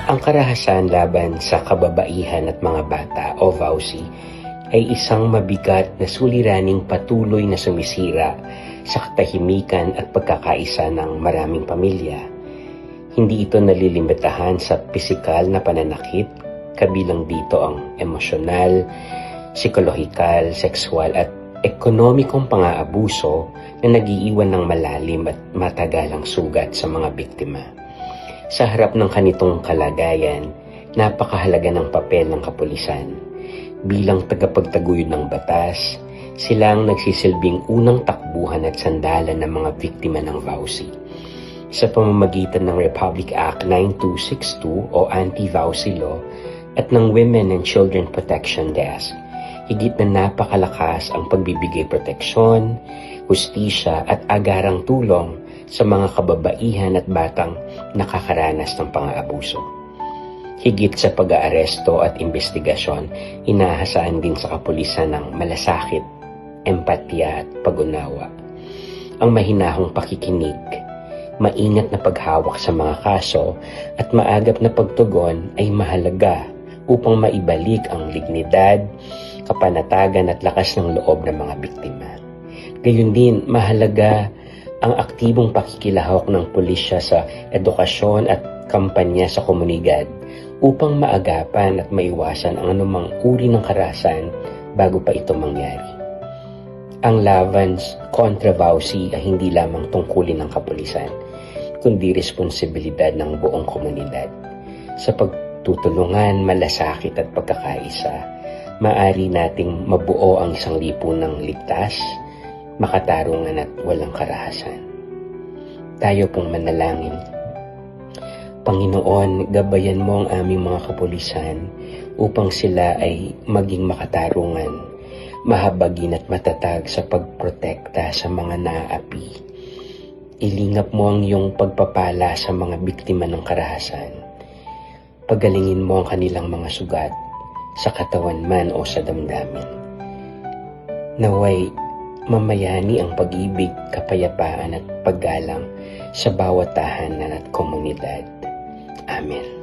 Ang karahasan laban sa kababaihan at mga bata o VAUSI ay isang mabigat na suliraning patuloy na sumisira sa katahimikan at pagkakaisa ng maraming pamilya. Hindi ito nalilimitahan sa pisikal na pananakit, kabilang dito ang emosyonal, psikolohikal, sexual at ekonomikong pang-aabuso na nag-iiwan ng malalim at matagalang sugat sa mga biktima. Sa harap ng kanitong kalagayan, napakahalaga ng papel ng kapulisan. Bilang tagapagtaguyod ng batas, sila ang nagsisilbing unang takbuhan at sandalan ng mga biktima ng VAUSI. Sa pamamagitan ng Republic Act 9262 o Anti-VAUSI Law at ng Women and Children Protection Desk, higit na napakalakas ang pagbibigay proteksyon, hustisya at agarang tulong sa mga kababaihan at batang nakakaranas ng pang-aabuso. Higit sa pag-aaresto at investigasyon, inahasaan din sa kapulisan ng malasakit, empatya at pag-unawa. Ang mahinahong pakikinig, maingat na paghawak sa mga kaso at maagap na pagtugon ay mahalaga upang maibalik ang dignidad, kapanatagan at lakas ng loob ng mga biktima. Gayun din, mahalaga ang aktibong pakikilahok ng pulisya sa edukasyon at kampanya sa komunidad upang maagapan at maiwasan ang anumang uri ng karahasan bago pa ito mangyari. Ang laban kontra VAUSI ay hindi lamang tungkulin ng kapulisan, kundi responsibilidad ng buong komunidad. Sa pagtutulungan, malasakit at pagkakaisa, maaari nating mabuo ang isang lipunang ligtas, makatarungan at walang karahasan. Tayo pong manalangin. Panginoon, gabayan mo ang aming mga kapulisan upang sila ay maging makatarungan, mahabagin at matatag sa pagprotekta sa mga naaapi. Ilingap mo ang iyong pagpapala sa mga biktima ng karahasan. Pagalingin mo ang kanilang mga sugat sa katawan man o sa damdamin. Naway mamayani ang pag-ibig, kapayapaan at paggalang sa bawat tahanan at komunidad. Amen.